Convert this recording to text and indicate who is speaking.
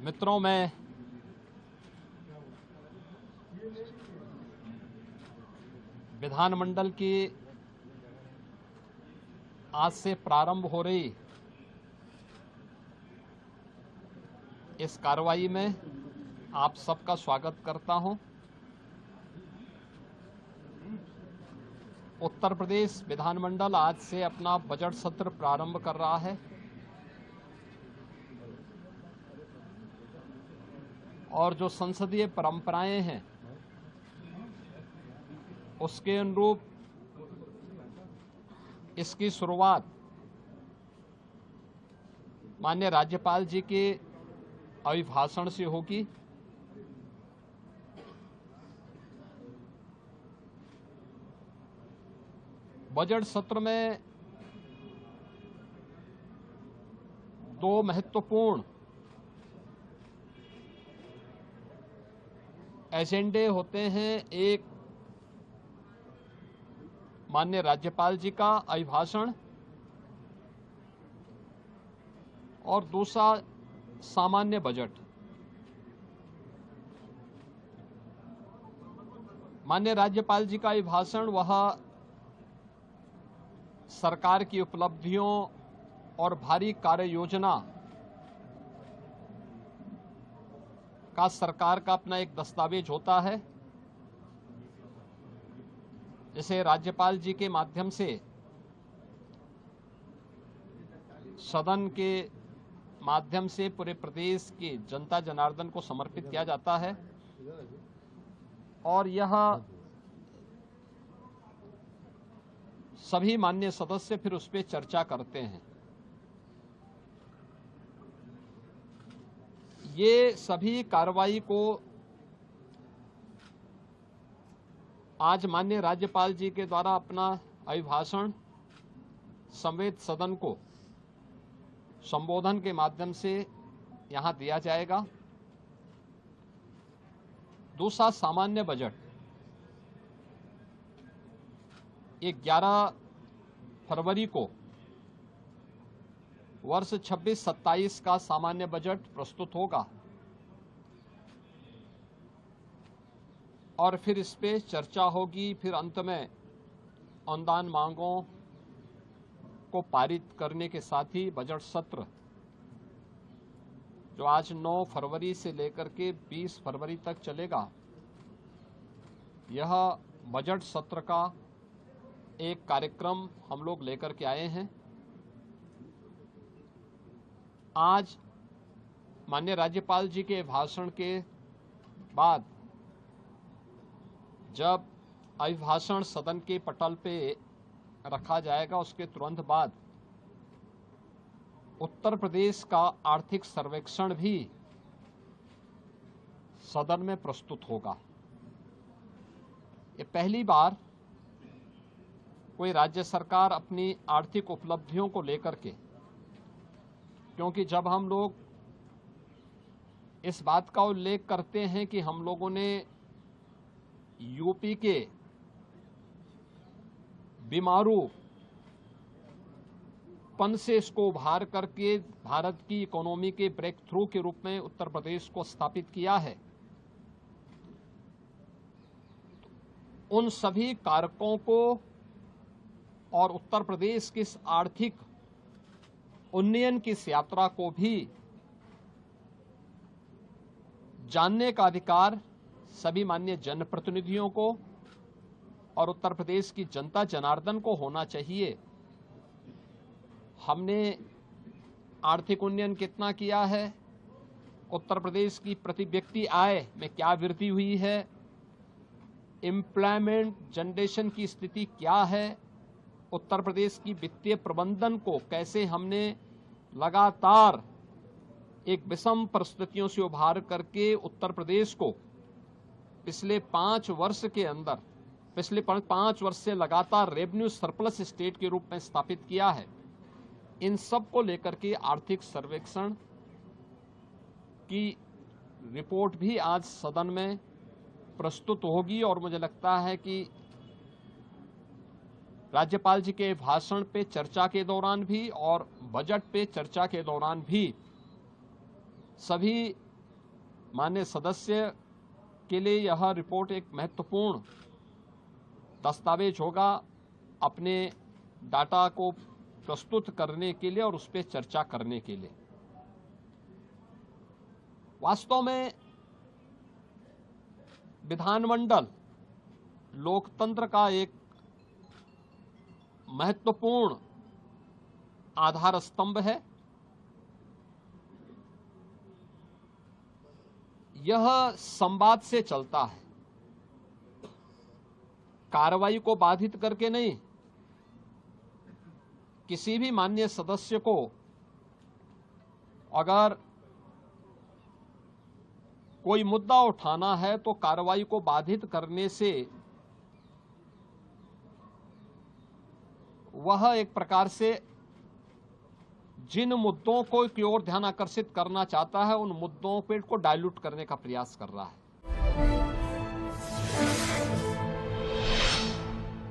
Speaker 1: मित्रों, मैं विधानमंडल की आज से प्रारंभ हो रही इस कार्रवाई में आप सबका स्वागत करता हूं। उत्तर प्रदेश विधानमंडल आज से अपना बजट सत्र प्रारंभ कर रहा है और जो संसदीय परंपराएं हैं उसके अनुरूप इसकी शुरुआत माननीय राज्यपाल जी के अभिभाषण से होगी। बजट सत्र में दो महत्वपूर्ण एजेंडे होते हैं। एक माननीय राज्यपाल जी का अभिभाषण और दूसरा सामान्य बजट। माननीय राज्यपाल जी का अभिभाषण वह सरकार की उपलब्धियों और भारी कार्य योजना का सरकार का अपना एक दस्तावेज होता है, जिसे राज्यपाल जी के माध्यम से सदन के माध्यम से पूरे प्रदेश की जनता जनार्दन को समर्पित किया जाता है और यह सभी माननीय सदस्य फिर उस पर चर्चा करते हैं। ये सभी कार्रवाई को आज माननीय राज्यपाल जी के द्वारा अपना अभिभाषण समेत सदन को संबोधन के माध्यम से यहां दिया जाएगा। दूसरा सामान्य बजट, ये 11 फरवरी को वर्ष 26-27 का सामान्य बजट प्रस्तुत होगा और फिर इस पे चर्चा होगी। फिर अंत में अनुदान मांगों को पारित करने के साथ ही बजट सत्र जो आज 9 फरवरी से लेकर के 20 फरवरी तक चलेगा, यह बजट सत्र का एक कार्यक्रम हम लोग लेकर के आए हैं। आज माननीय राज्यपाल जी के भाषण के बाद जब अभिभाषण सदन के पटल पे रखा जाएगा, उसके तुरंत बाद उत्तर प्रदेश का आर्थिक सर्वेक्षण भी सदन में प्रस्तुत होगा। ये पहली बार कोई राज्य सरकार अपनी आर्थिक उपलब्धियों को लेकर के, क्योंकि जब हम लोग इस बात का उल्लेख करते हैं कि हम लोगों ने यूपी के बीमारूपन से इसको उभार करके भारत की इकोनॉमी के ब्रेक थ्रू के रूप में उत्तर प्रदेश को स्थापित किया है, उन सभी कारकों को और उत्तर प्रदेश की इस आर्थिक उन्नयन की इस यात्रा को भी जानने का अधिकार सभी माननीय जनप्रतिनिधियों को और उत्तर प्रदेश की जनता जनार्दन को होना चाहिए। हमने आर्थिक उन्नयन कितना किया है, उत्तर प्रदेश की प्रति व्यक्ति आय में क्या वृद्धि हुई है, एम्प्लॉयमेंट जनरेशन की स्थिति क्या है, उत्तर प्रदेश की वित्तीय प्रबंधन को कैसे हमने लगातार एक विषम परिस्थितियों से उभार करके उत्तर प्रदेश को पिछले 5 वर्ष के अंदर, पिछले 5 वर्ष से लगातार रेवेन्यू सरप्लस स्टेट के रूप में स्थापित किया है। इन सब को लेकर के आर्थिक सर्वेक्षण की रिपोर्ट भी आज सदन में प्रस्तुत होगी और मुझे लगता है कि राज्यपाल जी के भाषण पे चर्चा के दौरान भी और बजट पे चर्चा के दौरान भी सभी माननीय सदस्य के लिए यह रिपोर्ट एक महत्वपूर्ण दस्तावेज होगा अपने डाटा को प्रस्तुत करने के लिए और उस पर चर्चा करने के लिए। वास्तव में विधानमंडल लोकतंत्र का एक महत्वपूर्ण आधार स्तंभ है। यह संवाद से चलता है, कार्रवाई को बाधित करके नहीं। किसी भी माननीय सदस्य को अगर कोई मुद्दा उठाना है तो कार्रवाई को बाधित करने से वह एक प्रकार से जिन मुद्दों को की ओर ध्यान आकर्षित करना चाहता है उन मुद्दों पे को डाइल्यूट करने का प्रयास कर रहा है।